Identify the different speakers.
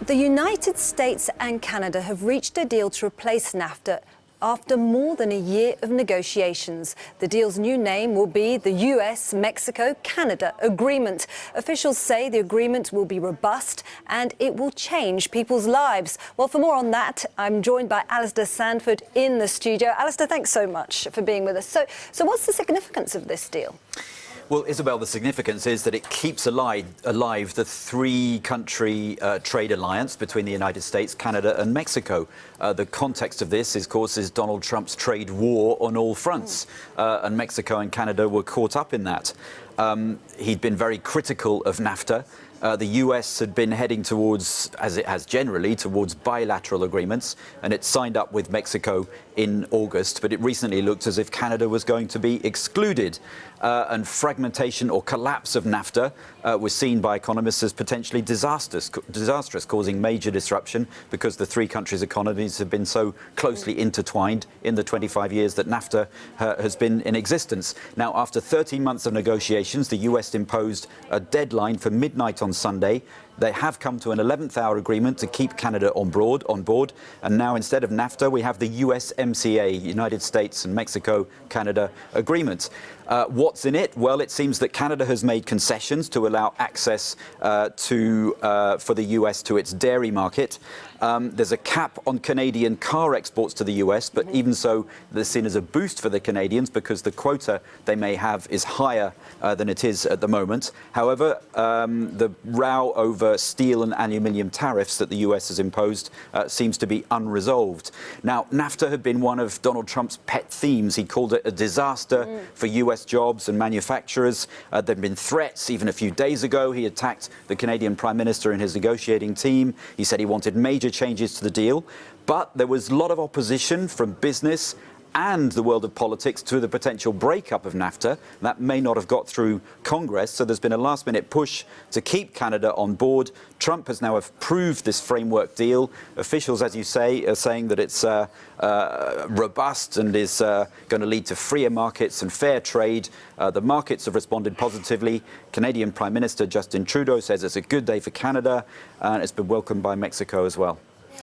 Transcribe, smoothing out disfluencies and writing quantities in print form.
Speaker 1: The United States and Canada have reached a deal to replace NAFTA after more than a year of negotiations. The deal's new name will be the US-Mexico-Canada Agreement. Officials say the agreement will be robust and it will change people's lives. Well, for more on that, I'm joined by Alistair Sanford in the studio. Alistair, thanks so much for being with us. So what's the significance of this deal?
Speaker 2: Well, Isabel, the significance is that it keeps alive the three-country trade alliance between the United States, Canada and Mexico. The context of this, of course, is Donald Trump's trade war on all fronts, and Mexico and Canada were caught up in that. He'd been very critical of NAFTA. The US had been heading towards, as it has generally, towards bilateral agreements, and it signed up with Mexico in August, but it recently looked as if Canada was going to be excluded. And fragmentation or collapse of NAFTA was seen by economists as potentially disastrous, causing major disruption because the three countries' economies have been so closely intertwined in the 25 years that NAFTA has been in existence. Now, after 13 months of negotiations, the US imposed a deadline for midnight on Sunday. They have come to an 11th hour agreement to keep Canada on board, and now instead of NAFTA, we have the USMCA, United States and Mexico, Canada agreement. What's in it? Well, it seems that Canada has made concessions to allow access for the US to its dairy market. There's a cap on Canadian car exports to the US, but even so, they're seen as a boost for the Canadians because the quota they may have is higher than it is at the moment. However, the row over steel and aluminium tariffs that the US has imposed seems to be unresolved. Now, NAFTA had been one of Donald Trump's pet themes. He called it a disaster for US jobs and manufacturers. There have been threats. Even a few days ago, he attacked the Canadian Prime Minister and his negotiating team. He said he wanted major changes to the deal, but there was a lot of opposition from business and the world of politics to the potential breakup of NAFTA. That may not have got through Congress, so there's been a last-minute push to keep Canada on board. Trump has now approved this framework deal. Officials, as you say, are saying that it's robust and is going to lead to freer markets and fair trade. The markets have responded positively. Canadian Prime Minister Justin Trudeau says it's a good day for Canada, and it's been welcomed by Mexico as well.